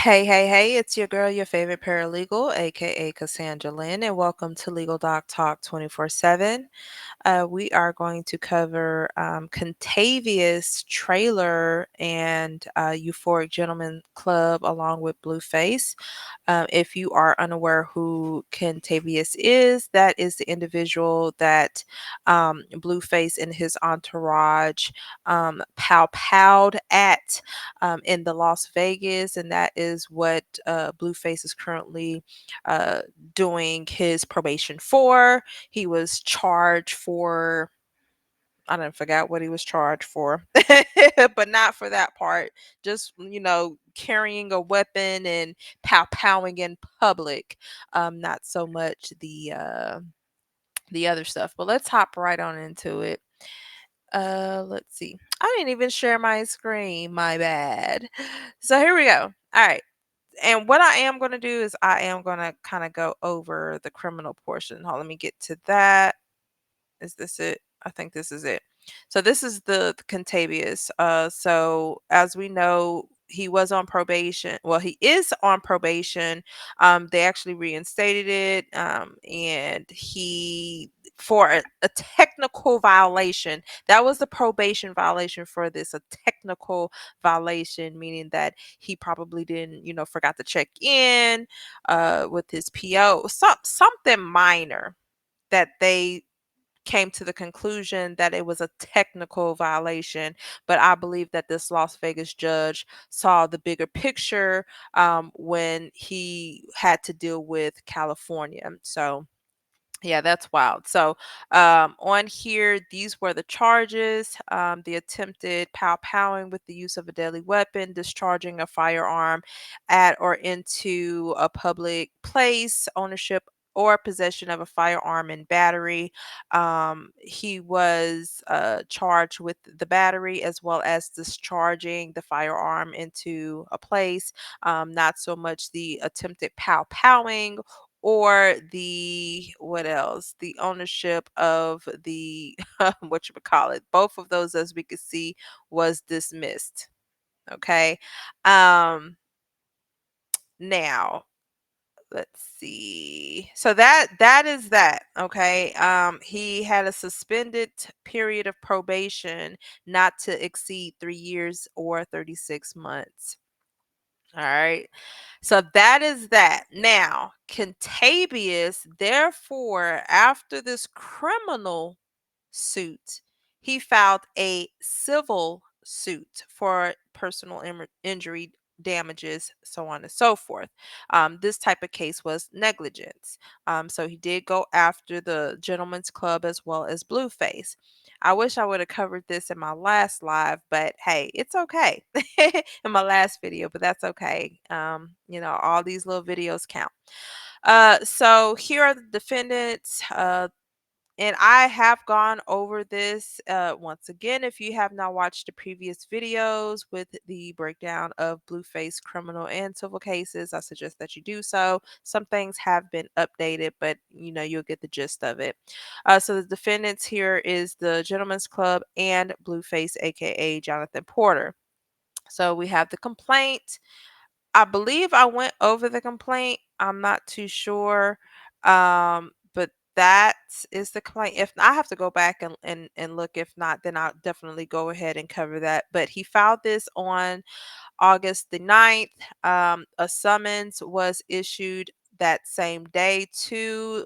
Hey, it's your girl, your favorite paralegal, aka Cassandra Lynn, and welcome to Legal Doc Talk 24/7. We are going to cover Kentavious Traylor and Euphoric Gentleman Club along with BlueFace. If you are unaware who Kentavious is, that is the individual that Blueface and his entourage pow-powed at in the Las Vegas, and that is what Blueface is currently uh, doing his probation for. He was charged for, I don't forget what he was charged for, but not for that part. Just, carrying a weapon and pow-powing in public. Not so much the other stuff. But let's hop right on into it. Let's see. I didn't even share my screen. My bad. So here we go. All right. And what I am going to do is I am going to kind of go over the criminal portion. Hold, let me get to that. Is this it? I think this is it. So this is the Contavious. So as we know, he was on probation. Well, he is on probation. They actually reinstated it. And he for a technical violation. That was the probation violation for this. A technical violation, meaning that he probably didn't, forgot to check in with his PO. Something minor that they came to the conclusion that it was a technical violation, but I believe that this Las Vegas judge saw the bigger picture when he had to deal with California. So, yeah, that's wild. So, on here, these were the charges: the attempted pow-powing with the use of a deadly weapon, discharging a firearm at or into a public place, ownership or possession of a firearm and battery. He was charged with the battery as well as discharging the firearm into a place. Not so much the attempted pow-powing or the what else, the ownership of the what you would call it. Both of those, as we could see, was dismissed. Okay. Now let's see. So that is that. Okay. He had a suspended period of probation not to exceed 3 years or 36 months. All right. So that is that. Now, Kentavious, therefore, after this criminal suit, he filed a civil suit for personal injury damages, so on and so forth. This type of case was negligence. So he did go after the Gentleman's Club as well as Blueface. I wish I would have covered this in my last live, but hey, it's okay. In my last video, but that's okay. All these little videos count. So here are the defendants. And I have gone over this once again. If you have not watched the previous videos with the breakdown of Blueface criminal and civil cases, I suggest that you do so. Some things have been updated, but you'll get the gist of it. So the defendants here is the Gentleman's Club and Blueface, aka Jonathan Porter. So we have the complaint. I believe I went over the complaint. I'm not too sure. But that is the complaint. If I have to go back and look, if not, then I'll definitely go ahead and cover that. But he filed this on August the 9th. A summons was issued that same day to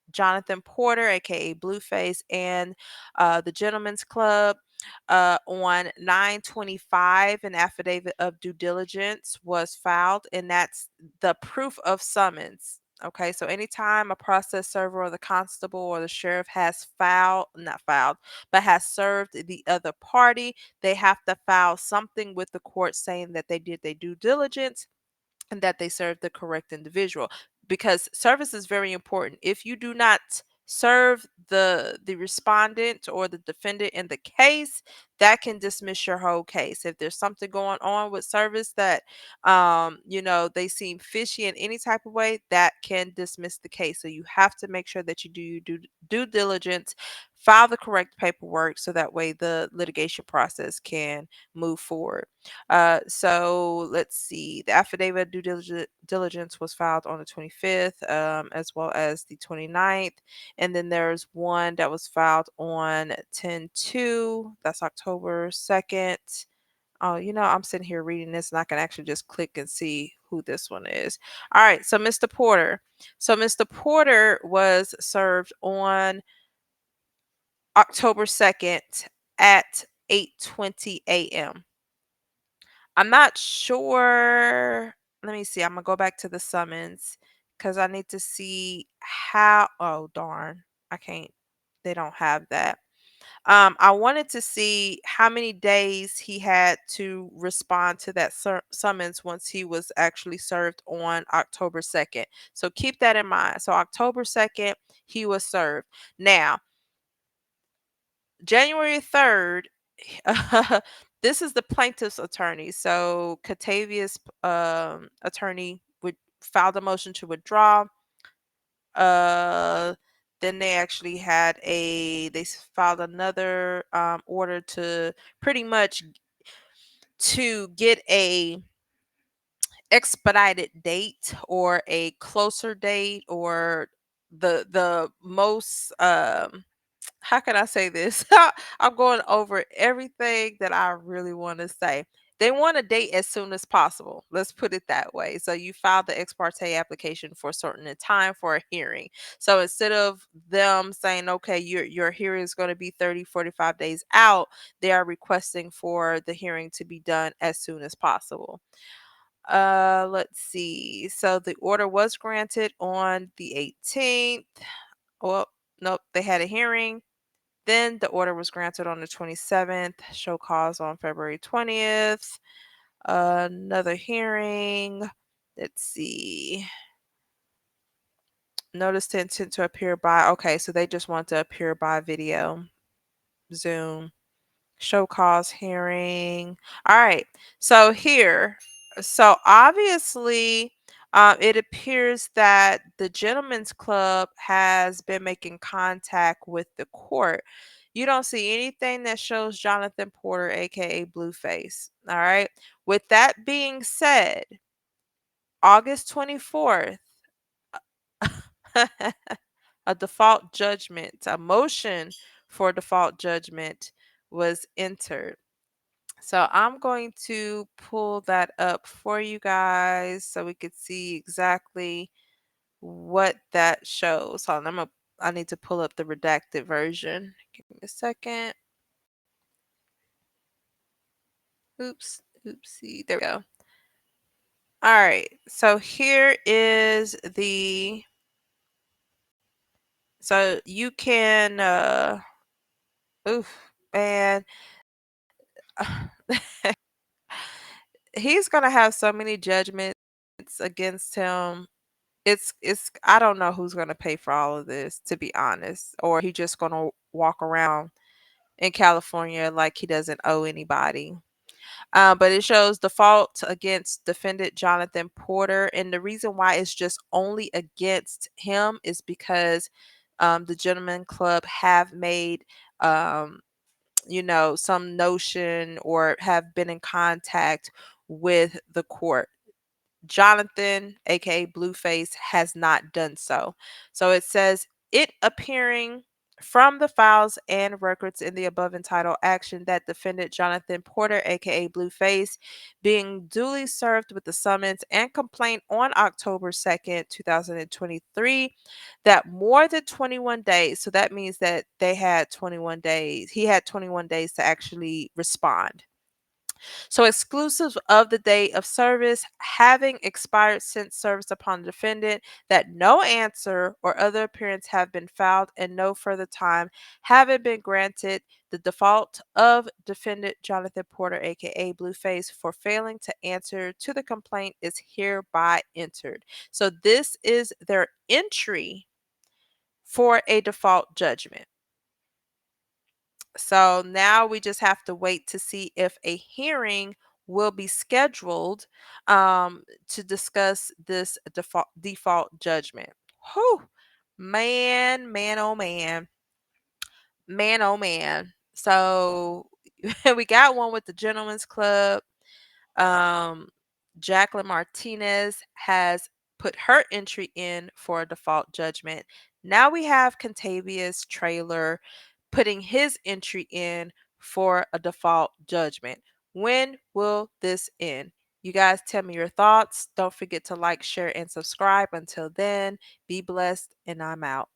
Jonathan Porter, aka Blueface, and the Gentleman's Club. On 9/25, an affidavit of due diligence was filed, and that's the proof of summons. Okay, so anytime a process server or the constable or the sheriff has not filed, but has served the other party, they have to file something with the court saying that they did their due diligence and that they serve the correct individual, because service is very important. If you do not serve the respondent or the defendant in the case, that can dismiss your whole case. If there's something going on with service that they seem fishy in any type of way, that can dismiss the case. So you have to make sure that you do your due diligence, file the correct paperwork so that way the litigation process can move forward. So let's see. The affidavit of diligence was filed on the 25th, as well as the 29th. And then there's one that was filed on 10/2. That's October 2nd. Oh, I'm sitting here reading this and I can actually just click and see who this one is. All right, so Mr. Porter. So Mr. Porter was served on October 2nd at 8:20 a.m. I'm not sure. Let me see. I'm gonna go back to the summons because I need to see how. Oh darn, I can't. They don't have that. I wanted to see how many days he had to respond to that summons once he was actually served on October 2nd. So keep that in mind. So October 2nd, he was served. Now, January 3rd, this is the plaintiff's attorney. So Kentabius attorney would filed a motion to withdraw. Uh, then they actually filed another order to pretty much to get a expedited date or a closer date or the most how can I say this? I'm going over everything that I really want to say. They want a date as soon as possible. Let's put it that way. So you filed the ex parte application for a certain time for a hearing. So instead of them saying, okay, your hearing is going to be 30, 45 days out, they are requesting for the hearing to be done as soon as possible. Let's see. So the order was granted on the 18th. Well, nope, they had a hearing. Then the order was granted on the 27th, show cause on February 20th. Another hearing. Let's see. Notice to intent to appear by. Okay, so they just want to appear by video, Zoom. Show cause hearing. All right. So here, so obviously, it appears that the Gentlemen's Club has been making contact with the court. You don't see anything that shows Jonathan Porter, aka BlueFace. All right. With that being said, August 24th, a default judgment, a motion for default judgment was entered. So I'm going to pull that up for you guys so we could see exactly what that shows. Hold on, I need to pull up the redacted version. Give me a second. Oops, oopsie. There we go. All right. So here is the so you can oof and he's gonna have so many judgments against him. It's I don't know who's gonna pay for all of this, to be honest, or he just gonna walk around in California like he doesn't owe anybody. But it shows default against defendant Jonathan Porter, and the reason why it's just only against him is because the Gentleman Club have made some notion or have been in contact with the court. Jonathan, aka BlueFace, has not done so. So it says it appearing from the files and records in the above entitled action that defendant Jonathan Porter, aka BlueFace, being duly served with the summons and complaint on October 2nd, 2023, that more than 21 days, so that means that they had 21 days, he had 21 days to actually respond. So, exclusive of the date of service, having expired since service upon the defendant, that no answer or other appearance have been filed and no further time having been granted, the default of defendant Jonathan Porter, aka BlueFace, for failing to answer to the complaint is hereby entered. So, this is their entry for a default judgment. So now we just have to wait to see if a hearing will be scheduled to discuss this default judgment. Whew, man, man, oh man. Man, oh man. So we got one with the Gentleman's Club. Um, Jacqueline Martinez has put her entry in for a default judgment. Now we have Kentabius Traylor putting his entry in for a default judgment. When will this end? You guys tell me your thoughts. Don't forget to like, share, and subscribe. Until then, be blessed, and I'm out.